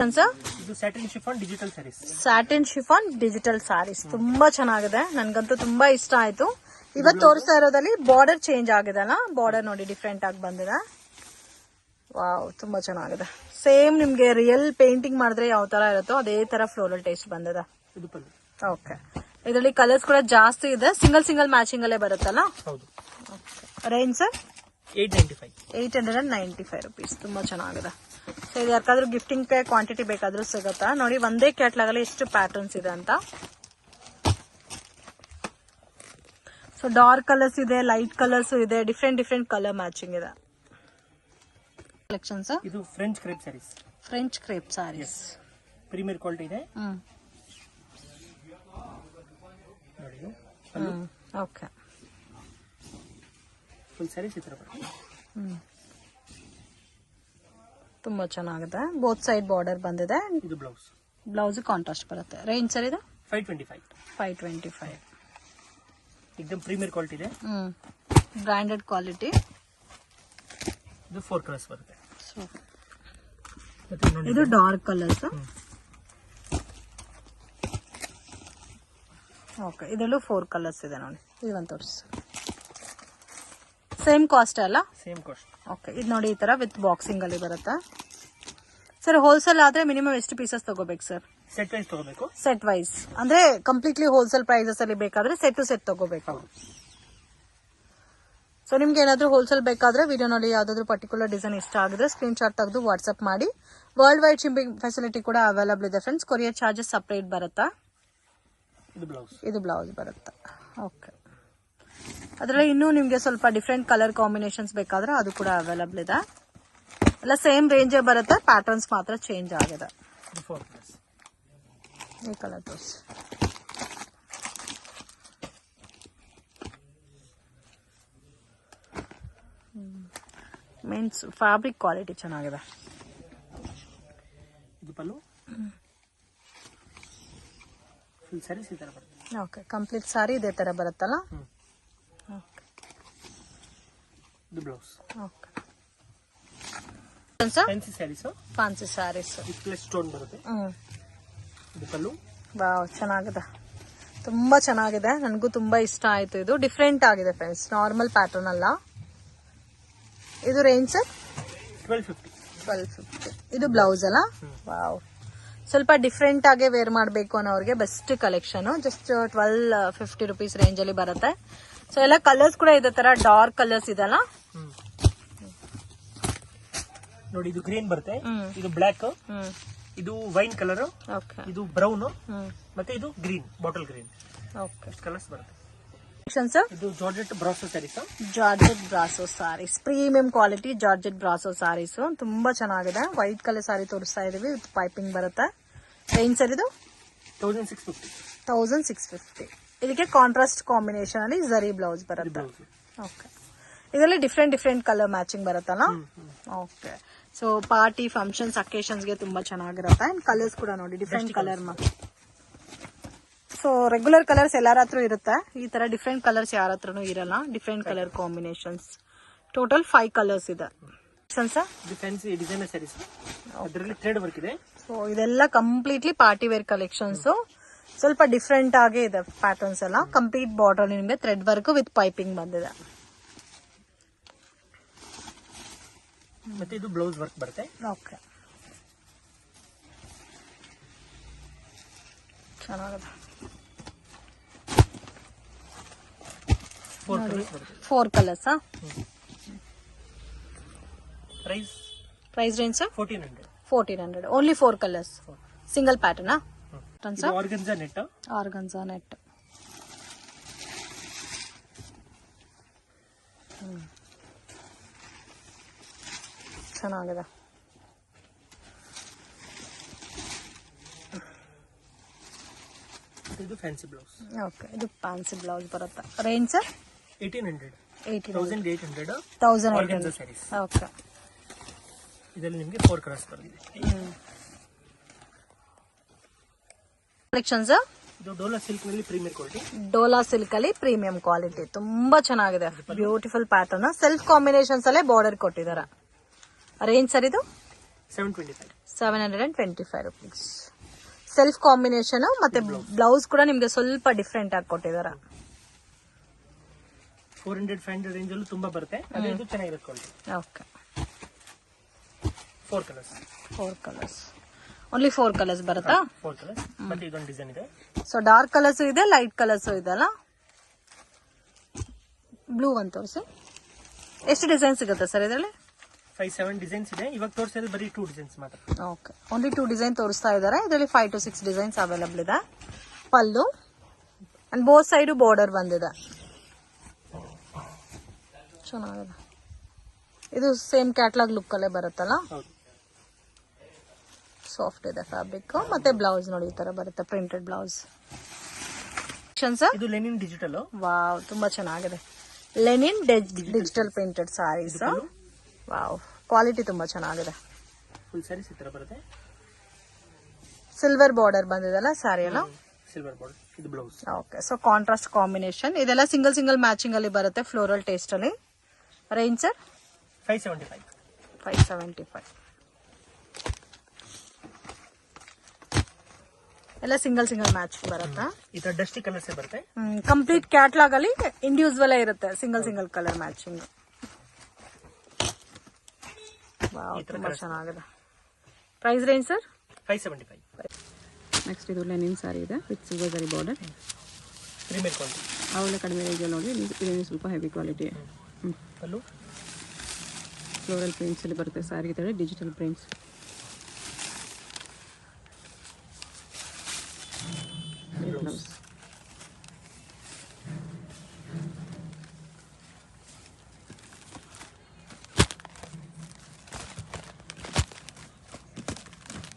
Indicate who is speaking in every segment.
Speaker 1: ಇದು satin chiffon digital saris.
Speaker 2: Satin chiffon digital saris ತುಂಬಾ ಚೆನ್ನಾಗಿದೆ, ನನ್ಗಂತೂ ತುಂಬಾ ಇಷ್ಟ ಆಯ್ತು. ಇವತ್ತು ತೋರಿಸ್ತಾ ಇರೋದಲ್ಲಿ ಬಾರ್ಡರ್ ಚೇಂಜ್ ಆಗಿದೆ ಅಲ್ಲ, ಬಾರ್ಡರ್ ನೋಡಿ ಡಿಫ್ರೆಂಟ್ ಆಗಿ ಬಂದಿದೆ. ವಾವ್, ತುಂಬಾ ಚೆನ್ನಾಗಿದೆ. ಸೇಮ್ ನಿಮ್ಗೆ ರಿಯಲ್ ಪೇಂಟಿಂಗ್ ಮಾಡಿದ್ರೆ ಯಾವ ತರ ಇರುತ್ತೋ ಅದೇ ತರ ಫ್ಲೋರಲ್ ಟೇಸ್ಟ್ ಬಂದಿದೆ. ಓಕೆ, ಇದರಲ್ಲಿ ಕಲರ್ಸ್ ಕೂಡ ಜಾಸ್ತಿ ಇದೆ. ಸಿಂಗಲ್ ಸಿಂಗಲ್ ಮ್ಯಾಚಿಂಗ್ ಅಲ್ಲೇ ಬರುತ್ತಲ್ಲ. Range sir 895 rupees. ತುಂಬಾ ಚೆನ್ನಾಗಿದೆ. ಸೊ ಇದು ಯಾಕಾದ್ರೂ ಗಿಫ್ಟಿಂಗ್ ಪೇ ಕ್ವಾಂಟಿಟಿ ಬೇಕಾದ್ರೂ ಸಿಗುತ್ತಾ ನೋಡಿ. ಒಂದೇ ಕ್ಯಾಟ್ಲಾಗ್ ಅಲ್ಲಿ ಎಷ್ಟು ಪ್ಯಾಟರ್ನ್ಸ್ ಇದೆ ಅಂತ. ಸೊ ಡಾರ್ಕ್ ಕಲರ್ಸ್ ಇದೆ, ಲೈಟ್ ಕಲರ್ಸ್ ಇದೆ, ಡಿಫ್ರೆಂಟ್ ಕಲರ್ ಮ್ಯಾಚಿಂಗ್ ಇದೆ. ಕಲೆಕ್ಷನ್ಸ್
Speaker 1: ಇದು French crepe saris.
Speaker 2: French crepe saris
Speaker 1: premier quality ಇದೆ.
Speaker 2: ಓಕೆ,
Speaker 1: ಫುಲ್ ಸ್ಯಾರೀಸ್ ಈ ತರ ಬರುತ್ತೆ.
Speaker 2: ತುಂಬಾ ಚೆನ್ನಾಗಿದೆ. ಬೋತ್ ಸೈಡ್ ಬಾರ್ಡರ್ ಬಂದಿದೆ.
Speaker 1: ಇದು ಬ್ಲೌಸ್.
Speaker 2: ಬ್ಲೌಸ್ ಕಾಂಟ್ರಾಸ್ಟ್ ಬರುತ್ತೆ. ರೇಂಜ್ ಸರ್ ಇದು
Speaker 1: 525. एकदम ಪ್ರೀಮಿಯರ್ ಕ್ವಾಲಿಟಿ ಇದೆ.
Speaker 2: Branded quality.
Speaker 1: ಇದು 4 ಕಲರ್ಸ್ ಬರುತ್ತೆ.
Speaker 2: ಇದು ಡಾರ್ಕ್ ಕಲರ್ಸ್. ಓಕೆ, ಇದರಲ್ಲೂ 4 ಕಲರ್ಸ್ ಇದೆ ನೋಡಿ. ಇದು ಒಂದು ತೋರಿಸಿ. ಸೇಮ್ ಕಾಸ್ಟ್ ಅಲ್ಲ?
Speaker 1: Same cost.
Speaker 2: ಓಕೆ, ಇದು ನೋಡಿ ಈ ತರ ವಿತ್ ಬಾಕ್ಸಿಂಗ್ ಅಲ್ಲಿ ಬರುತ್ತೆ. ಸರ್ ಹೋಲ್ಸೇಲ್ ಆದ್ರೆ ಮಿನಿಮಮ್ ಎಷ್ಟು ಪೀಸಸ್ ತಗೋಬೇಕು ಸರ್?
Speaker 1: ಸೆಟ್ ವೈಸ್ ತಗೋಬೇಕು.
Speaker 2: ಸೆಟ್ ವೈಸ್ ಅಂದ್ರೆ ಕಂಪ್ಲೀಟ್ಲಿ ಹೋಲ್ಸೇಲ್ ಪ್ರೈಸಸ್ ಅಲ್ಲಿ ಬೇಕಾದ್ರೆ ಸೆಟ್ ಟು ಸೆಟ್ ತಗೋಬೇಕು. ಸೊ ನಿಮ್ಗೆ ಏನಾದ್ರೂ ಹೋಲ್ಸೇಲ್ ಬೇಕಾದ್ರೆ ವಿಡಿಯೋನಲ್ಲಿ ಯಾವ್ದಾದ್ರು ಪರ್ಟಿಕ್ಯುಲರ್ ಡಿಸೈನ್ ಇಷ್ಟ ಆಗಿದ್ರೆ ಸ್ಕ್ರೀನ್ ಶಾಟ್ ತೆಗೆದು ವಾಟ್ಸ್ಆಪ್ ಮಾಡಿ. ವರ್ಲ್ಡ್ ವೈಡ್ ಶಿಪ್ಪಿಂಗ್ ಫೆಸಿಲಿಟಿ ಕೂಡ ಅವೈಲಬಲ್ ಇದೆ ಫ್ರೆಂಡ್ಸ್. ಕೊರಿಯರ್ ಚಾರ್ಜಸ್ ಸಪರೇಟ್ ಬರುತ್ತಾ? ಇದು ಬ್ಲೌಸ್ ಬರುತ್ತೆ. ಓಕೆ, ಅದರಲ್ಲಿ ಇನ್ನೂ ನಿಮ್ಗೆ ಸ್ವಲ್ಪ ಡಿಫ್ರೆಂಟ್ ಕಲರ್ ಕಾಂಬಿನೇಷನ್ಸ್ ಬೇಕಾದ್ರೆ ಅದು ಕೂಡ ಅವೈಲಬಲ್ ಇದೆ. ಎಲ್ಲ ಸೇಮ್ ರೇಂಜೇ ಬರುತ್ತೆ, ಪ್ಯಾಟರ್ನ್ಸ್ ಮಾತ್ರ ಚೇಂಜ್ ಆಗಿದೆ. ಈ ಕಲರ್ ತೋರಿಸಿ. ಮೀನ್ಸ್ ಫ್ಯಾಬ್ರಿಕ್ ಕ್ವಾಲಿಟಿ ಚೆನ್ನಾಗಿದೆ.
Speaker 1: ಇದು ಪಲ್ಲು. ಫುಲ್ ಸ್ಯಾರೀಸ್ ಈ ತರ ಬರುತ್ತೆ.
Speaker 2: ಓಕೆ, ಕಂಪ್ಲೀಟ್ ಸಾರಿ ಇದೇ ತರ ಬರುತ್ತಲ್ಲ. ಓಕೆ,
Speaker 1: ಇದು blouse.
Speaker 2: Okay,
Speaker 1: fancy saris.
Speaker 2: Fancy saris
Speaker 1: plus stone ಬರುತ್ತೆ. ಇದು ಪಲ್ಲು.
Speaker 2: ವಾವ್, ಚೆನ್ನಾಗಿದೆ, ತುಂಬಾ ಚೆನ್ನಾಗಿದೆ. ನನಗೂ ತುಂಬಾ ಇಷ್ಟ ಆಯ್ತು. ಇದು ಡಿಫ್ರೆಂಟ್ ಆಗಿದೆ ಫ್ರೆಂಡ್ಸ್, ನಾರ್ಮಲ್ ಪ್ಯಾಟರ್ನ್ ಅಲ್ಲ. ಇದು ರೇಂಜ್ ಸರ್ 1250. ಇದು ಬ್ಲೌಸ್ ಅಲ್ಲ. ವಾವ್, ಸ್ವಲ್ಪ ಡಿಫ್ರೆಂಟ್ ಆಗಿ ವೇರ್ ಮಾಡಬೇಕು ಅನ್ನೋರಿಗೆ best collection. Just 1250 rupees range ಅಲ್ಲಿ ಬರುತ್ತೆ. ಸೊ ಎಲ್ಲ ಕಲರ್ಸ್ ಕೂಡ ಇದೇ ತರ ಡಾರ್ಕ್ ಕಲರ್ಸ್ ಇದೆಲ್ಲ
Speaker 1: ನೋಡಿ. ಇದು ಗ್ರೀನ್ ಬರುತ್ತೆ, ಇದು ಬ್ಲಾಕ್, ಇದು ವೈನ್ ಕಲರ್, ಇದು ಬ್ರೌನ್, ಮತ್ತೆ ಇದು green, bottle green.
Speaker 2: Okay,
Speaker 1: colours ಬರುತ್ತೆ.
Speaker 2: ಇದು
Speaker 1: georgette brasso saris.
Speaker 2: Georgette brasso saris, premium quality georgette brasso saris ತುಂಬಾ ಚೆನ್ನಾಗಿದೆ. ವೈಟ್ ಕಲರ್ ಸ್ಯಾರಿ ತೋರಿಸ್ತಾ ಇದೀವಿ ವಿತ್ ಪೈಪಿಂಗ್ ಬರುತ್ತೆ. ರೇಂಜ್ ಸರ್ ಇದು 1650. ಇದಕ್ಕೆ ಕಾಂಟ್ರಾಸ್ಟ್ ಕಾಂಬಿನೇಷನ್ ಅಲ್ಲಿ ಝರಿ ಬ್ಲೌಸ್ ಬರುತ್ತೆ. ಓಕೆ, ಇದರಲ್ಲಿ ಡಿಫ್ರೆಂಟ್ ಕಲರ್ ಮ್ಯಾಚಿಂಗ್ ಬರುತ್ತಲ್ಲ. Okay, so party functions occasions ಗೆ ತುಂಬಾ ಚೆನ್ನಾಗಿರುತ್ತೆ. ಅಂಡ್ ಕಲರ್ಸ್ ಕೂಡ ನೋಡಿ different colour. So regular colours ಎಲ್ಲಾರ ಹತ್ರ ಇರುತ್ತೆ, ಈ ತರ ಡಿಫ್ರೆಂಟ್ ಕಲರ್ಸ್ ಯಾರ ಹತ್ರನೂ ಇರಲ್ಲ. Different colour combinations. Total 5 colours ಇದೆ. ಸೊ ಇದೆಲ್ಲ ಕಂಪ್ಲೀಟ್ಲಿ ಪಾರ್ಟಿ ವೇರ್ ಕಲೆಕ್ಷನ್ಸ್. ಸ್ವಲ್ಪ ಡಿಫ್ರೆಂಟ್ ಆಗಿ ಇದೆ ಪ್ಯಾಟರ್ನ್ಸ್ ಎಲ್ಲ. ಕಂಪ್ಲೀಟ್ ಬಾರ್ಡರ್ ನಿಮಗೆ ಥ್ರೆಡ್ ವರ್ಕ್ ವಿತ್ ಪೈಪಿಂಗ್ ಬಂದಿದೆ.
Speaker 1: ಮತ್ತೆ ಇದು ಬ್ಲೌಸ್ ವರ್ಕ್ ಬರುತ್ತೆ.
Speaker 2: ಓಕೆ, ಚೆನ್ನಾಗಿದೆ. 4 colours. Price range 1400. Only 4 colours, single pattern.
Speaker 1: Organza
Speaker 2: net. ಚೆನ್ನಾಗಿದೆ.
Speaker 1: ಇದು ಫ್ಯಾನ್ಸಿ ಬ್ಲೌಸ್.
Speaker 2: ಓಕೆ, ಇದು ಫ್ಯಾನ್ಸಿ ಬ್ಲೌಸ್ ಬರುತ್ತೆ. ರೇಂಜ್
Speaker 1: 1800.
Speaker 2: ಓಕೆ,
Speaker 1: ಇದರಲ್ಲಿ ನಿಮಗೆ 4 ಕಲರ್ಸ್ ಬರುತ್ತೆ.
Speaker 2: ಕಲೆಕ್ಷನ್ಸ್.
Speaker 1: ಇದು ಡೋಲಾ ಸಿಲ್ಕ್ ನಲ್ಲಿ ಪ್ರೀಮಿಯರ್ ಕ್ವಾಲಿಟಿ.
Speaker 2: ಡೋಲಾ ಸಿಲ್ಕ್ ಅಲ್ಲಿ ಪ್ರೀಮಿಯಂ ಕ್ವಾಲಿಟಿ ತುಂಬಾ ಚೆನ್ನಾಗಿದೆ. Beautiful pattern. ಸೆಲ್ಫ್ ಕಾಂಬಿನೇಷನ್ಸ್ ಅಲ್ಲೇ ಬಾರ್ಡರ್ ಕೊಟ್ಟಿದ್ದಾರೆ. ರೇಂಜ್ ಸರ್ ಇದು
Speaker 1: 725.
Speaker 2: 725 rupees. ಸೆಲ್ಫ್ ಕಾಂಬಿನೇಷನ್ ಮತ್ತೆ ಬ್ಲೌಸ್ ಕೂಡ ನಿಮ್ಗೆ ಸ್ವಲ್ಪ ಡಿಫ್ರೆಂಟ್ ಆಗಿ ಕೊಟ್ಟಿದ್ದಾರೆ.
Speaker 1: 400-500 ರೇಂಜ್ ಅಲ್ಲೂ ತುಂಬಾ ಬರುತ್ತೆ. ಅದೇ ಇದು ಚೆನ್ನಾಗಿರುತ್ತೆ quality.
Speaker 2: Okay,
Speaker 1: 4 colours.
Speaker 2: Only 4 colours ಬರುತ್ತಾ?
Speaker 1: 4 ಕಲರ್ಸ್. ಮತ್ತೆ ಇದೊಂದು ಡಿಸೈನ್ ಇದೆ.
Speaker 2: ಸೊ ಡಾರ್ಕ್ ಕಲರ್ಸ್ ಇದೆ, ಲೈಟ್ ಕಲರ್ಸ್ ಇದೆ ಅಲ್ಲ. ಬ್ಲೂ ಒಂದು ತೋರಿಸಿ. ಎಷ್ಟು ಡಿಸೈನ್ ಸಿಗುತ್ತೆ ಸರ್ ಇದರಲ್ಲಿ?
Speaker 1: 5-7 ಡಿಸೈನ್ಸ್ ಇದೆ. ಇವಾಗ ತೋರಿಸಿದ್ರೆ ಬರೀ 2 ಡಿಸೈನ್ಸ್ ಮಾತ್ರ.
Speaker 2: ಓಕೆ, ಓನ್ಲಿ 2 ಡಿಸೈನ್ ತೋರಿಸ್ತಾ ಇದ್ದಾರೆ. ಇದರಲ್ಲಿ 5 to 6 ಡಿಸೈನ್ಸ್ ಅವೈಲಬಲ್ ಇದೆ. ಪಲ್ಲು ಅಂಡ್ ಬೋತ್ ಸೈಡ್ ಬಾರ್ಡರ್ ಬಂದಿದೆ. ಚೆನ್ನಾಗಿದೆ. ಇದು ಸೇಮ್ ಕ್ಯಾಟ್ಲಾಗ್ ಲುಕ್ ಅಲ್ಲೇ ಬರುತ್ತಲ್ಲ. ಸಾಫ್ಟ್ ಇದೆ ಫ್ಯಾಬ್ರಿಕ್. ಮತ್ತೆ ಬ್ಲೌಸ್ ನೋಡಿ ಈ ತರ ಬರುತ್ತೆ, ಪ್ರಿಂಟೆಡ್ ಬ್ಲೌಸ್.
Speaker 1: ಇದು ಲೆನಿನ್ ಡಿಜಿಟಲ್.
Speaker 2: ವಾವ್, ತುಂಬಾ ಚೆನ್ನಾಗಿದೆ. Linen digital printed saris. Wow, quality ತುಂಬಾ ಚೆನ್ನಾಗಿದೆ.
Speaker 1: ಫುಲ್ ಸ್ಯಾರೀಸ್ ಈ ತರ ಬರುತ್ತೆ.
Speaker 2: ಸಿಲ್ವರ್ ಬಾರ್ಡರ್ ಬಂದಿದೆಲ್ಲ ಸಾರಿ ಎಲ್ಲ.
Speaker 1: Silver border. ಇದು blouse.
Speaker 2: Okay, so contrast combination. ಇದೆಲ್ಲ ಸಿಂಗಲ್ ಮ್ಯಾಚಿಂಗ್ ಅಲ್ಲಿ ಬರುತ್ತೆ, ಫ್ಲೋರಲ್ ಟೇಸ್ಟ್ ಅಲ್ಲಿ. Range sir? 575. ಎಲ್ಲ ಸಿಂಗಲ್ ಮ್ಯಾಚ್ ಬರುತ್ತಾ?
Speaker 1: ಈ ತರ ಡಸ್ಟಿ ಕಲರ್ಸ್ ಬರುತ್ತೆ.
Speaker 2: ಕಂಪ್ಲೀಟ್ ಕ್ಯಾಟ್ಲಾಗ್ ಅಲ್ಲಿ ಇಂಡಿವಿಜುವಲ್ ಇರುತ್ತೆ, ಸಿಂಗಲ್ ಕಲರ್ ಮ್ಯಾಚಿಂಗ್. ವಾವ್, ತುಂಬಾ ಚೆನ್ನಾಗಿದೆ. Price range sir?
Speaker 1: 575.
Speaker 3: ನೆಕ್ಸ್ಟ್ ಇದು ಲೆನಿನ್ ಸಾರಿ ಇದೆ with silver zari border.
Speaker 1: Premier quality.
Speaker 3: ಅವೆಲ್ಲ ಕಡಿಮೆ ರೇಂಜ್ ನೋಡಿ. ಇದೇನು ಸ್ವಲ್ಪ heavy quality.
Speaker 1: Pallu
Speaker 3: floral prints ಅಲ್ಲಿ ಬರುತ್ತೆ. ಸಾರಿ ತರ ಡಿಜಿಟಲ್ ಪ್ರಿಂಟ್ಸ್. ಬ್ಲೌಸ್.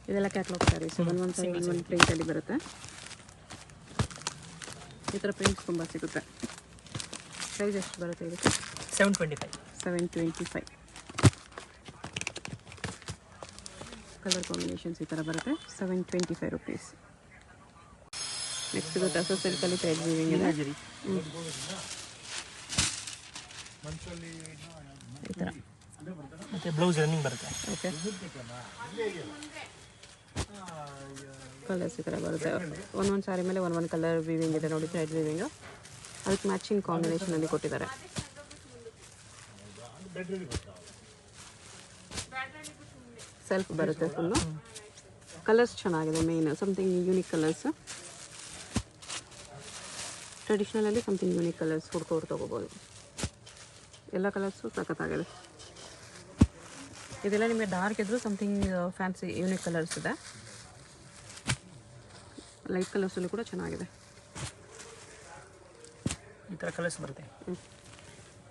Speaker 3: ಇದೆಲ್ಲ ಕ್ಯಾಟ್ಲಾಗ್ ಸ್ಯಾರೀಸ್. ಒಂದು ಪ್ರಿಂಟ್ ಅಲ್ಲಿ ಬರುತ್ತೆ. ಈ ಥರ ಪ್ರಿಂಟ್ಸ್ ತುಂಬ ಸಿಗುತ್ತೆ. ಪ್ರೈಸ್ ಎಷ್ಟು ಬರುತ್ತೆ ಇದಕ್ಕೆ? 725. ಕಲರ್ ಕಾಂಬಿನೇಷನ್ಸ್ ಈ ಥರ ಬರುತ್ತೆ. 725 rupees. ನೆಕ್ಸ್ಟ್ ಇದು ಟಸರ್ ಸಿಲ್ಕಲ್ಲಿ ಥ್ರೆಡ್ ವೀವಿಂಗ್ ಇದೆ. ಈ ಥರ
Speaker 1: ಮತ್ತೆ ಬ್ಲೌಸ್ ರನ್ನಿಂಗ್ ಬರುತ್ತೆ.
Speaker 3: ಓಕೆ, ಕಲರ್ಸ್ ಈ ಥರ ಬರುತ್ತೆ. ಒಂದೊಂದು ಸಾರಿ ಮೇಲೆ ಒಂದೊಂದು ಕಲರ್ ವೀವಿಂಗ್ ಇದೆ ನೋಡಿ, ಥ್ರೆಡ್ ವೀವಿಂಗ್. ಅದಕ್ಕೆ ಮ್ಯಾಚಿಂಗ್ ಕಾಂಬಿನೇಷನಲ್ಲಿ ಕೊಟ್ಟಿದ್ದಾರೆ. ಸೆಲ್ಫ್ ಬರುತ್ತೆ ಫುಲ್ಲು. ಕಲರ್ಸ್ ಚೆನ್ನಾಗಿದೆ. Main something unique colours. ಟ್ರೆಡಿಷ್ನಲಲ್ಲಿ ಸಮಥಿಂಗ್ ಯೂನಿಕ್ ಕಲರ್ಸ್ ಹುಡ್ಕೋರು ತೊಗೋಬೋದು. ಎಲ್ಲ ಕಲರ್ಸು ಸಖತ್ತಾಗಿದೆ. ಇದೆಲ್ಲ ನಿಮಗೆ ಡಾರ್ಕ್ ಇದ್ದರೂ ಸಮಥಿಂಗ್ ಫ್ಯಾನ್ಸಿ ಯೂನಿಕ್ ಕಲರ್ಸ್ ಇದೆ. ಲೈಟ್ ಕಲರ್ಸಲ್ಲೂ ಕೂಡ ಚೆನ್ನಾಗಿದೆ.
Speaker 1: ಈ ಥರ ಕಲರ್ಸ್ ಬರುತ್ತೆ.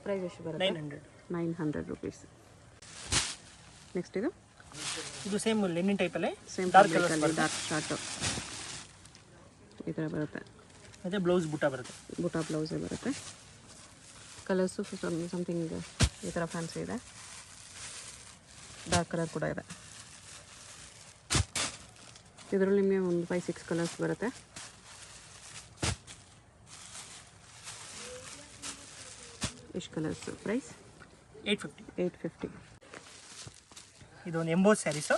Speaker 3: ಪ್ರೈಸ್ ಎಷ್ಟು ಬರುತ್ತೆ? 900 rupees. ನೆಕ್ಸ್ಟ್ ಇದು
Speaker 1: ಸೇಮ್ ಲೆನಿನ್ ಟೈಪಲ್ಲೇ
Speaker 3: ಸೇಮ್ ಡಾರ್ಕ್ ಶಾರ್ಟ್ ಈ ಥರ ಬರುತ್ತೆ.
Speaker 1: ಮತ್ತೆ ಬ್ಲೌಸ್ ಬುಟ್ಟ ಬರುತ್ತೆ.
Speaker 3: ಬುಟ್ಟ ಬ್ಲೌಸೇ ಬರುತ್ತೆ. ಕಲರ್ಸು ಸಮಥಿಂಗ್ ಈ ಥರ ಫ್ಯಾನ್ಸಿ ಇದೆ. ಡಾರ್ಕ್ ಕಲರ್ ಕೂಡ ಇದೆ. ಇದರಲ್ಲಿ ನಿಮಗೆ ಒಂದು 5-6 ಕಲರ್ಸ್ ಬರುತ್ತೆ. ಎಷ್ಟು ಕಲರ್ಸ್? ಪ್ರೈಸ್ 850.
Speaker 1: ಇದೊಂದು ಎಂಬೋಸ್ ಸ್ಯಾರೀಸ್.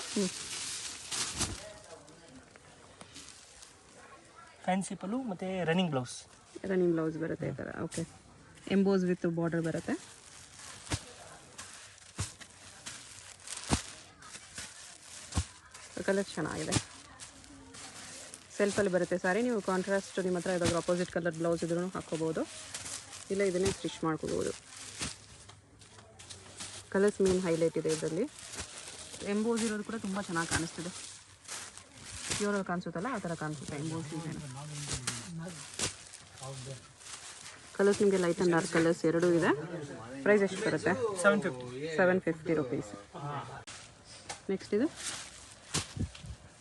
Speaker 1: ಫ್ಯಾನ್ಸಿ ಪಲ್ಲು ಮತ್ತೆ ರನ್ನಿಂಗ್ ಬ್ಲೌಸ್
Speaker 3: ಬರುತ್ತೆ ಈ ಥರ. ಓಕೆ, ಎಂಬೋಸ್ ವಿತ್ ಬಾರ್ಡರ್ ಬರುತ್ತೆ. ಕಲರ್ ಚೆನ್ನಾಗಿದೆ. ಸೆಲ್ಫಲ್ಲಿ ಬರುತ್ತೆ ಸಾರಿ. ನೀವು ಕಾಂಟ್ರಾಸ್ಟ್ ನಿಮ್ಮ ಹತ್ರ ಯಾವುದಾದ್ರೂ ಅಪೋಸಿಟ್ ಕಲರ್ ಬ್ಲೌಸ್ ಇದ್ರೂ ಹಾಕ್ಕೋಬೋದು, ಇಲ್ಲ ಇದನ್ನೇ ಸ್ಟಿಚ್ ಮಾಡ್ಕೋಬೋದು. ಕಲರ್ಸ್ ಮೇನ್ ಹೈಲೈಟ್ ಇದೆ ಇದರಲ್ಲಿ. ಎಂಬೋಸ್ ಇರೋದು ಕೂಡ ತುಂಬ ಚೆನ್ನಾಗಿ ಕಾಣಿಸ್ತಿದೆ. ಪ್ಯೂರಲ್ಲಿ ಕಾಣಿಸುತ್ತಲ್ಲ ಆ ಥರ ಕಾಣಿಸುತ್ತೆ ಎಂಬೋಸ್ ಡಿಸೈನ್. ಕಲರ್ಸ್ ನಿಮಗೆ ಲೈಟ್ ಆ್ಯಂಡ್ ಡಾರ್ಕ್ ಕಲರ್ಸ್ ಎರಡೂ ಇದೆ. ಪ್ರೈಸ್ ಎಷ್ಟು ಬರುತ್ತೆ? 750 rupees. ನೆಕ್ಸ್ಟ್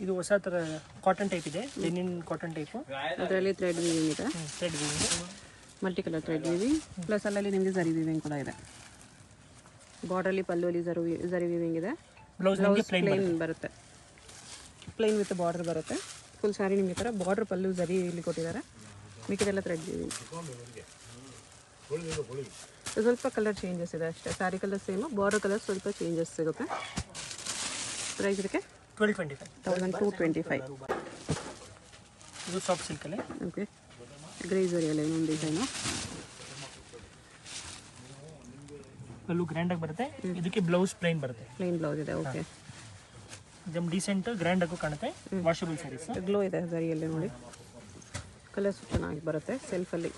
Speaker 1: ಇದು ಹೊಸ ಥರ ಕಾಟನ್ ಟೈಪ್ ಇದೆ, ಲೆನಿನ್ ಕಾಟನ್ ಟೈಪು.
Speaker 3: ಅದರಲ್ಲಿ ಥ್ರೆಡ್ ವೀವಿಂಗ್ ಇದೆ. Multi colour thread weaving plus ಅಲ್ಲಲ್ಲಿ ನಿಮಗೆ ಜರಿ ವೀವಿಂಗ್ ಕೂಡ ಇದೆ. ಬಾರ್ಡ್ರಲ್ಲಿ ಪಲ್ಲುವಲ್ಲಿ ಜರಿ ವೀವಿಂಗ್ ಇದೆ. ಬ್ಲೌಸ್ ಪ್ಲೇನ್ ಬರುತ್ತೆ. ಪ್ಲೇನ್ ವಿತ್ ಬಾರ್ಡರ್ ಬರುತ್ತೆ. ಫುಲ್ ಸ್ಯಾರಿ ನಿಮಗೆ ಥರ ಬಾರ್ಡರ್ ಪಲ್ಲು ಜರಿ ಇಲ್ಲಿ ಕೊಟ್ಟಿದ್ದಾರೆ. ಮಿಕ್ಕಿದೆಲ್ಲ ಥ್ರೆಡ್ ವೀವಿಂಗ್. ಸ್ವಲ್ಪ ಕಲರ್ ಚೇಂಜಸ್ ಇದೆ ಅಷ್ಟೇ. Sari colour same, border colour ಸ್ವಲ್ಪ ಚೇಂಜಸ್ ಸಿಗುತ್ತೆ. ಪ್ರೈಸ್ ಇದಕ್ಕೆ 1225
Speaker 1: ಇದು ಸಾಫ್ಟ್ ಸಿಲ್ಕ್ ಅಲ್ಲಿ.
Speaker 3: ಓಕೆ, ಗ್ರೇಸರಿಯಲ್ಲಿ ಇನ್ನೊಂದು ಡಿಸೈನು.
Speaker 1: ಪಲ್ಲು ಗ್ರ್ಯಾಂಡ್ ಆಗಿ ಬರುತ್ತೆ. ಇದಕ್ಕೆ ಬ್ಲೌಸ್ ಪ್ಲೇನ್ ಬರುತ್ತೆ.
Speaker 3: ಪ್ಲೇನ್ ಬ್ಲೌಸ್ ಇದೆ. ಓಕೆ,
Speaker 1: ಇದಮ್ ಡೀಸೆಂಟ್ ಗ್ರ್ಯಾಂಡ್ ಆಗು ಕಾಣುತ್ತೆ. ವಾಷಬಲ್ ಸ್ಯಾರೀಸ್.
Speaker 3: ಗ್ಲೋ ಇದೆ ಸರಿಯಲ್ಲಿ ನೋಡಿ. ಕಲರ್ಸ್ ಚೆನ್ನಾಗಿ ಬರುತ್ತೆ ಸೆಲ್ಫಲ್ಲಿ.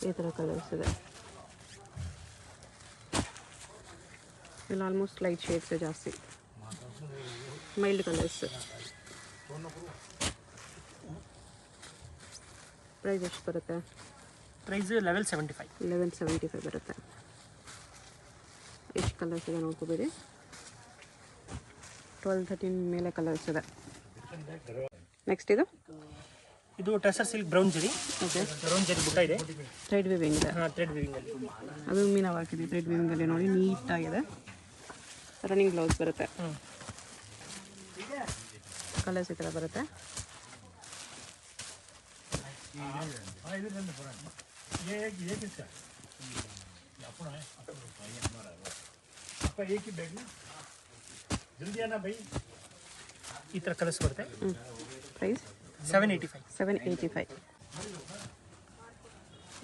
Speaker 3: ಈ ಥರ ಕಲರ್ಸ್ ಇದೆ. ಇಲ್ಲ ಆಲ್ಮೋಸ್ಟ್ ಲೈಟ್ ಶೇಡ್ಸ್ ಜಾಸ್ತಿ, ಮೈಲ್ಡ್ ಕಲರ್ಸ್. ಪ್ರೈಸ್ ಎಷ್ಟು ಬರುತ್ತೆ?
Speaker 1: ಪ್ರೈಸ್ 1175
Speaker 3: ಬರುತ್ತೆ. ಎಷ್ಟು ಕಲರ್ಸ್ ಇದೆ ನೋಡ್ಕೋಬೇಡಿ. 12-13 ಮೇಲೆ ಕಲರ್ಸ್ ಇದೆ. ನೆಕ್ಸ್ಟ್ ಇದು
Speaker 1: ಟಸರ್ ಸಿಲ್ಕ್ ಬ್ರೌನ್ ಜರಿ.
Speaker 3: ಓಕೆ,
Speaker 1: ಬ್ರೌನ್ ಜರಿ ಬುಟ್ಟ ಇದೆ.
Speaker 3: ಥ್ರೆಡ್ ವಿವಿಂಗ್ ಇದೆ.
Speaker 1: ಥ್ರೆಡ್ ವಿವಿಂಗ್ ಅಲ್ಲಿ
Speaker 3: ಅದು ಮೀನಾ ಹಾಕಿದೆ. ಥ್ರೆಡ್ ವಿವಿಂಗ್ ಅಲ್ಲಿ ನೋಡಿ ನೀಟಾಗಿದೆ. ರನ್ನಿಂಗ್ ಬ್ಲೌಸ್ ಬರುತ್ತೆ. ಕಲರ್ಸ್ ಈ ಥರ ಬರುತ್ತೆ.
Speaker 1: ಈ ಥರ ಕಲರ್ಸ್ ಬರುತ್ತೆ.
Speaker 3: ಪ್ರೈಸ್
Speaker 1: 785.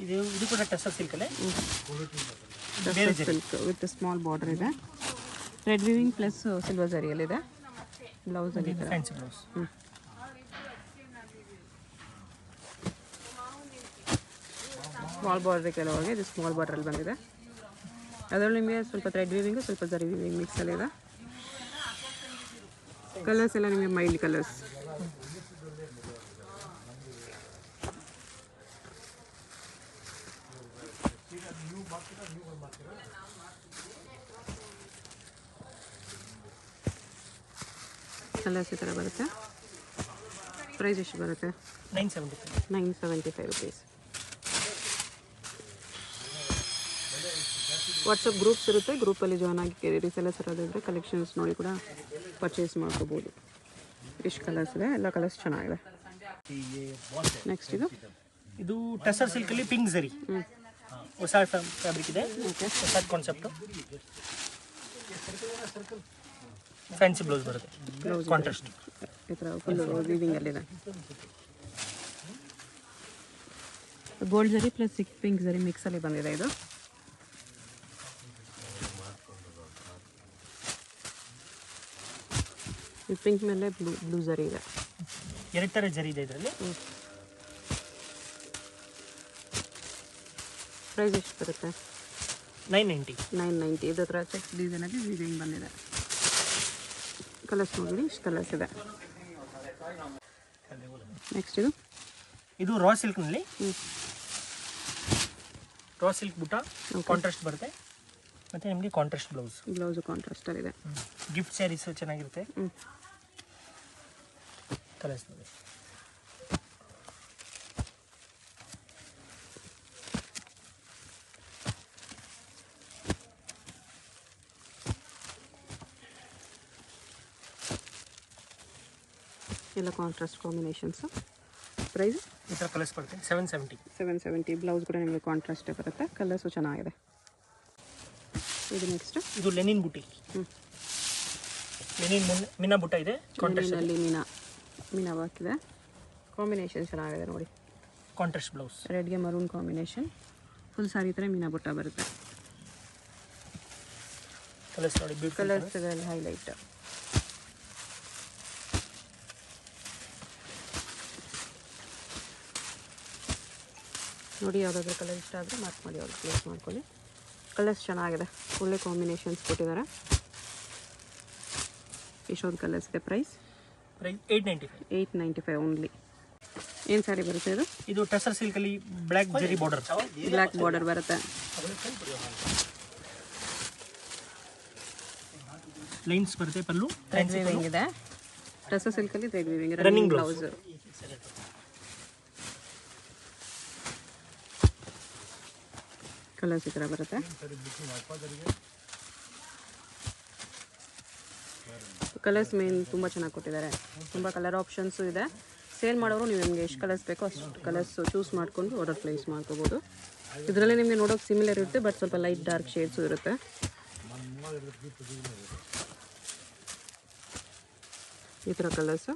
Speaker 1: ಇದು ಕೂಡ ಟಸರ್ ಸಿಲ್ಕ್ ಅಲ್ಲೇ.
Speaker 3: ಸಿಲ್ಕ್ ವಿತ್ ಸ್ಮಾಲ್ ಬಾರ್ಡರ್ ಇದೆ. ರೆಡ್ ವಿವಿಂಗ್ ಪ್ಲಸ್ ಸಿಲ್ವರ್ ಜರಿಯಲ್ಲಿದೆ. ಬ್ಲೌಸ್ ಅಲ್ಲಿ
Speaker 1: ಫ್ಯಾನ್ಸಿ ಬ್ಲೌಸ್.
Speaker 3: ಸ್ಮಾಲ್ ಬಾರ್ಡರ್ ಕೆಲವರಿಗೆ ಇದು ಸ್ಮಾಲ್ ಬಾರ್ಡ್ರಲ್ಲಿ ಬಂದಿದೆ. ಅದರಲ್ಲಿ ನಿಮಗೆ ಸ್ವಲ್ಪ ಥ್ರೆಡ್ ವಿವಿಂಗ್, ಸ್ವಲ್ಪ ಜರಿ ವಿವಿಂಗ್ ಮಿಕ್ಸಲ್ಲಿ ಇದೆ. ಕಲರ್ಸ್ ಎಲ್ಲ ನಿಮಗೆ ಮೈಲ್ಡ್ ಕಲರ್ಸ್. ಕಲರ್ಸ್ ಈ ಥರ ಬರುತ್ತೆ. ಪ್ರೈಸ್ ಎಷ್ಟು ಬರುತ್ತೆ?
Speaker 1: 975
Speaker 3: rupees. ವಾಟ್ಸಪ್ ಗ್ರೂಪ್ಸ್ ಇರುತ್ತೆ. ಗ್ರೂಪಲ್ಲಿ ಜಾಯ್ನ್ ಆಗಿ ರೀಸೆಲ್ಲರ್ಸ್ ಇರೋದಿದ್ರೆ ಕಲೆಕ್ಷನ್ಸ್ ನೋಡಿ ಕೂಡ ಪರ್ಚೇಸ್ ಮಾಡ್ಕೋಬೋದು. ಎಷ್ಟು ಕಲರ್ಸ್ ಇದೆ? ಎಲ್ಲ ಕಲರ್ಸ್ ಚೆನ್ನಾಗಿದೆ. ನೆಕ್ಸ್ಟ್
Speaker 1: ಇದು ಟಸರ್ ಸಿಲ್ಕ್ ಅಲ್ಲಿ ಪಿಂಕ್ ಜರಿ. ಹೊಸ ಫ್ಯಾಬ್ರಿಕ್ ಇದೆ.
Speaker 3: ಓಕೆ,
Speaker 1: ಹೊಸ ಕಾನ್ಸೆಪ್ಟ್. ಫ್ಯಾನ್ಸಿ ಬ್ಲೌಸ್ ಬರುತ್ತೆ.
Speaker 3: ಬ್ಲೌಸ್
Speaker 1: ಕಾಂಟ್ರಾಸ್ಟ್
Speaker 3: ಈ ಥರ ಫುಲ್ ವೀವಿಂಗ್ ಅಲ್ಲಿದೆ. ಗೋಲ್ಡ್ ಜರಿ ಪ್ಲಸ್ ಪಿಂಕ್ ಜರಿ ಮಿಕ್ಸಲ್ಲಿ ಬಂದಿದೆ. ಇದು ಪಿಂಕ್ ಮೇಲೆ ಬ್ಲೂ ಜರಿ ಇದೆ.
Speaker 1: ಎರಡು ಥರ ಜರಿ ಇದೆ ಇದರಲ್ಲಿ.
Speaker 3: ಪ್ರೈಸ್ ಎಷ್ಟು ಬರುತ್ತೆ?
Speaker 1: 990.
Speaker 3: ಇದ್ರ ಹತ್ರ ಚೆಕ್ ಡಿಸೈನಲ್ಲಿ ವೀವಿಂಗ್ ಬಂದಿದೆ. ಕಲರ್ಸ್ ನೋಡಿ, ಇಷ್ಟು ಕಲರ್ಸ್ ಇದೆ. ನೆಕ್ಸ್ಟ್
Speaker 1: ಇದು ರಾ ಸಿಲ್ಕ್ನಲ್ಲಿ. ರಾ ಸಿಲ್ಕ್ ಬುಟ್ಟ ಕಾಂಟ್ರಾಸ್ಟ್ ಬರುತ್ತೆ. ಮತ್ತು ನಿಮಗೆ ಕಾಂಟ್ರಾಸ್ಟ್ ಬ್ಲೌಸು
Speaker 3: ಕಾಂಟ್ರಾಸ್ಟಲ್ಲಿದೆ.
Speaker 1: ಗಿಫ್ಟ್ ಸ್ಯಾರೀಸ್ ಚೆನ್ನಾಗಿರುತ್ತೆ. ಕಲರ್ಸ್ ನೋಡಿ.
Speaker 3: ಎಲ್ಲ ಕಾಂಟ್ರಾಸ್ಟ್ ಕಾಂಬಿನೇಷನ್ಸು. ಪ್ರೈಸ್
Speaker 1: ಈ ಥರ ಕಲರ್ಸ್ ಬರುತ್ತೆ. 770.
Speaker 3: ಬ್ಲೌಸ್ ಕೂಡ ನಿಮಗೆ ಕಾಂಟ್ರಾಸ್ಟೇ ಬರುತ್ತೆ. ಕಲರ್ಸು ಚೆನ್ನಾಗಿದೆ. ಇದು ನೆಕ್ಸ್ಟ್
Speaker 1: ಇದು ಲೆನಿನ್ ಬುಟ್ಟಿ. ಲೆನಿನ್ ಮೀನಾ ಬುಟ್ಟ ಇದೆ.
Speaker 3: ಕಾಂಟ್ರಾಸ್ಟಲ್ಲಿ ಮೀನಾ ಹಾಕಿದೆ. ಕಾಂಬಿನೇಷನ್ ಚೆನ್ನಾಗಿದೆ ನೋಡಿ.
Speaker 1: Contrast blouse.
Speaker 3: ರೆಡ್ಗೆ ಮರೂನ್ ಕಾಂಬಿನೇಷನ್. ಫುಲ್ ಸಾರಿ ಥರ ಮೀನಾ ಬುಟ್ಟ ಬರುತ್ತೆ.
Speaker 1: ಕಲರ್ಸ್ ನೋಡಿ.
Speaker 3: ಕಲರ್ಸ್ ಇದರಲ್ಲಿ ಹೈಲೈಟ್. ನೋಡಿ, ಯಾವುದಾದ್ರೂ ಕಲರ್ ಇಷ್ಟ ಆದರೆ ಮಾರ್ಕ್ ಮಾಡಿ ಅವ್ರಿಗೆ ಪ್ಲೇಸ್ ಮಾಡ್ಕೊಳ್ಳಿ. ಕಲರ್ಸ್ ಚೆನ್ನಾಗಿದೆ. ಒಳ್ಳೆ ಕಾಂಬಿನೇಷನ್ಸ್ ಕೊಟ್ಟಿದ್ದಾರೆ. ಇಷ್ಟೊಂದು ಕಲರ್ಸ್ ಇದೆ. Price 895 only. ಏನು ಸ್ಯಾರಿ ಬರುತ್ತೆ ಇದು?
Speaker 1: ಇದು ಟಸರ್ ಸಿಲ್ಕಲ್ಲಿ black zari border.
Speaker 3: Black border ಬರುತ್ತೆ.
Speaker 1: ಲೈನ್ಸ್ ಬರುತ್ತೆ. ಪಲ್ಲು
Speaker 3: ಥ್ರೆಡ್ ವೀವಿಂಗ್ ಇದೆ. ಟಸರ್ ಸಿಲ್ಕಲ್ಲಿ thread weaving.
Speaker 1: Running
Speaker 3: blouse. Colours ಈ ಥರ ಬರುತ್ತೆ. ಕಲರ್ಸ್ ಮೇನ್ ತುಂಬ ಚೆನ್ನಾಗಿ ಕೊಟ್ಟಿದ್ದಾರೆ. ತುಂಬ ಕಲರ್ ಆಪ್ಷನ್ಸು ಇದೆ. ಸೇಲ್ ಮಾಡೋರು ನೀವು ನಿಮಗೆ ಎಷ್ಟು ಕಲರ್ಸ್ ಬೇಕೋ ಅಷ್ಟು ಕಲರ್ಸ್ ಚೂಸ್ ಮಾಡಿಕೊಂಡು ಆರ್ಡರ್ ಪ್ಲೇಸ್ ಮಾಡ್ಕೋಬೋದು. ಇದರಲ್ಲಿ ನಿಮಗೆ ನೋಡೋಕೆ ಸಿಮಿಲರ್ ಇರುತ್ತೆ, ಬಟ್ ಸ್ವಲ್ಪ ಲೈಟ್ ಡಾರ್ಕ್ ಶೇಡ್ಸು ಇರುತ್ತೆ. ಈ ಥರ ಕಲರ್ಸು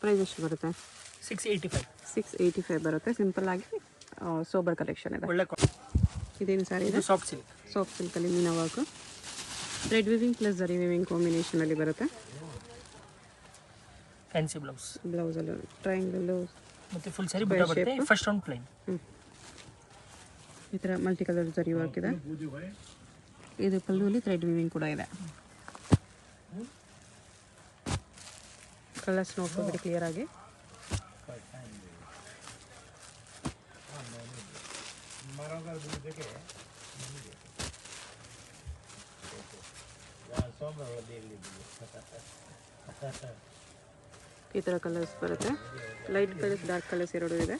Speaker 3: ಪ್ರೈಸ್ ಎಷ್ಟು ಬರುತ್ತೆ? 685 ಬರುತ್ತೆ. ಸಿಂಪಲ್ ಆಗಿ ಸೋಬರ್ ಕಲೆಕ್ಷನ್ ಇದೆ.
Speaker 1: ಒಳ್ಳೆ
Speaker 3: ಇದೇನು ಸಾರಿ ಇದೆ?
Speaker 1: Soft silk.
Speaker 3: ಸಾಫ್ಟ್ ಸಿಲ್ಕಲ್ಲಿ meena work, thread weaving plus zari weaving ಕಾಂಬಿನೇಷನಲ್ಲಿ ಬರುತ್ತೆ.
Speaker 1: Fancy blouse.
Speaker 3: ಬ್ಲೌಸಲ್ಲಿ ಟ್ರಯಾಂಗಲ್ಲು
Speaker 1: ಮತ್ತೆ ಫುಲ್ ಸಾರಿ ಬುಟ್ಟ ಬರುತ್ತೆ. First round plain.
Speaker 3: ಈ ಥರ ಮಲ್ಟಿ ಕಲರ್ ಜರಿ ವರ್ಕ್ ಇದೆ. ಇದು ಪಲ್ಲುವಲ್ಲಿ ಥ್ರೆಡ್ ವಿವಿಂಗ್ ಕೂಡ ಇದೆ. ಕಲರ್ಸ್ ನೋಡ್ಕೊಬಿಡಿ ಕ್ಲಿಯರ್ ಆಗಿ. ಈ ಥರ ಕಲರ್ಸ್ ಬರುತ್ತೆ. ಲೈಟ್ ಕಲರ್ಸ್, ಡಾರ್ಕ್ ಕಲರ್ಸ್ ಎರಡೂ ಇದೆ.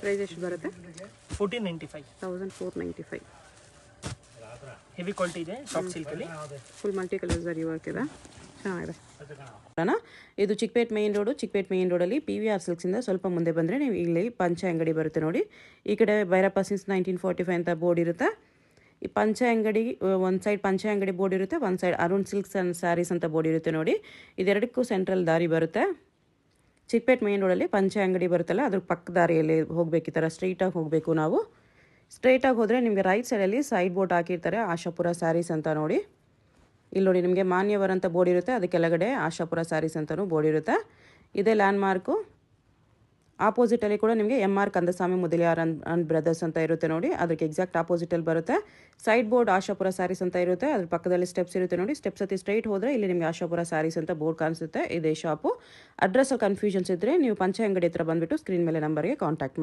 Speaker 3: ಪ್ರೈಸ್ ಎಷ್ಟು ಬರುತ್ತೆ? 1495.
Speaker 1: ಹೆವಿ ಕ್ವಾಲಿಟಿ ಇದೆ, ಸಾಫ್ಟ್ ಸಿಲ್ಕ್ ಅಲ್ಲಿ.
Speaker 3: ಫುಲ್ ಮಲ್ಟಿ ಕಲರ್ ಜರಿ ವರ್ಕ್ ಇದೆ, ಚೆನ್ನಾಗಿದೆ. ಇದು ಚಿಕ್ಕಪೇಟ್ ಮೇನ್ ರೋಡಲ್ಲಿ PVR ಸಿಲ್ಕ್ಸಿಂದ ಸ್ವಲ್ಪ ಮುಂದೆ ಬಂದರೆ ನೀವು ಇಲ್ಲಿ ಪಂಚೆ ಅಂಗಡಿ ಬರುತ್ತೆ ನೋಡಿ. ಈ ಕಡೆ ಭೈರಪ್ಪ ಸಿನ್ಸ್ 1945 ಅಂತ ಬೋರ್ಡ್ ಇರುತ್ತೆ. ಈ ಪಂಚೆ ಅಂಗಡಿ ಒಂದು ಸೈಡ್ ಪಂಚೆ ಅಂಗಡಿ ಬೋರ್ಡ್ ಇರುತ್ತೆ, ಒಂದು side Arun silks and saris ಅಂತ ಬೋರ್ಡ್ ಇರುತ್ತೆ ನೋಡಿ. ಇದೆರಡಕ್ಕೂ ಸೆಂಟ್ರಲ್ ದಾರಿ ಬರುತ್ತೆ. ಚಿಕ್ಕಪೇಟ್ ಮೇನ್ ರೋಡಲ್ಲಿ ಪಂಚೆ ಅಂಗಡಿ ಬರುತ್ತಲ್ಲ, ಅದ್ರ ಪಕ್ಕ ದಾರಿಯಲ್ಲಿ ಹೋಗಬೇಕು. ಈ ಥರ ಸ್ಟ್ರೈಟಾಗಿ ಹೋಗಬೇಕು ನಾವು. ಸ್ಟ್ರೈಟಾಗಿ ಹೋದರೆ ನಿಮಗೆ ರೈಟ್ ಸೈಡಲ್ಲಿ ಸೈಡ್ ಬೋರ್ಡ್ ಹಾಕಿರ್ತಾರೆ, ಆಶಾಪುರ ಸ್ಯಾರೀಸ್ ಅಂತ ನೋಡಿ. ಇಲ್ಲಿ ನೋಡಿ ನಿಮಗೆ ಮಾನ್ಯವರ್ ಅಂತ ಬೋರ್ಡ್ ಇರುತ್ತೆ, ಅದು ಕೆಳಗಡೆ ಆಶಾಪುರ ಸ್ಯಾರೀಸ್ ಅಂತಲೂ ಬೋರ್ಡ್ ಇರುತ್ತೆ. ಇದೇ ಲ್ಯಾಂಡ್ ಮಾರ್ಕು. ಆಪೋಸಿಟಲ್ಲಿ ಕೂಡ ನಿಮಗೆ MR Kandaswamy Mudaliar and brothers ಅಂತ ಇರುತ್ತೆ ನೋಡಿ, ಅದಕ್ಕೆ ಎಕ್ಸಾಕ್ಟ್ ಆಪೋಸಿಟಲ್ಲಿ ಬರುತ್ತೆ. ಸೈಡ್ ಬೋರ್ಡ್ ಆಶಾಪುರ ಸ್ಯಾರೀಸ್ ಅಂತ ಇರುತ್ತೆ, ಅದ್ರ ಪಕ್ಕದಲ್ಲಿ ಸ್ಟೆಪ್ಸ್ ಇರುತ್ತೆ ನೋಡಿ. ಸ್ಟೆಪ್ಸ್ ಹತ್ತಿ ಸ್ಟ್ರೈಟ್ ಹೋದರೆ ಇಲ್ಲಿ ನಿಮಗೆ ಆಶಾಪುರ ಸ್ಯಾರೀಸ್ ಅಂತ ಬೋರ್ಡ್ ಕಾಣಿಸುತ್ತೆ. ಇದೇ ಶಾಪು. ಅಡ್ರೆಸ್ಸಲ್ಲಿ ಕನ್ಫ್ಯೂಷನ್ಸ್ ಇದ್ದರೆ ನೀವು ಪಂಚೆ ಅಂಗಡಿ ಹತ್ರ ಬಂದುಬಿಟ್ಟು ಸ್ಕ್ರೀನ್ ಮೇಲೆ ನಂಬರ್ಗೆ ಕಾಂಟ್ಯಾಕ್ಟ್ ಮಾಡಿ.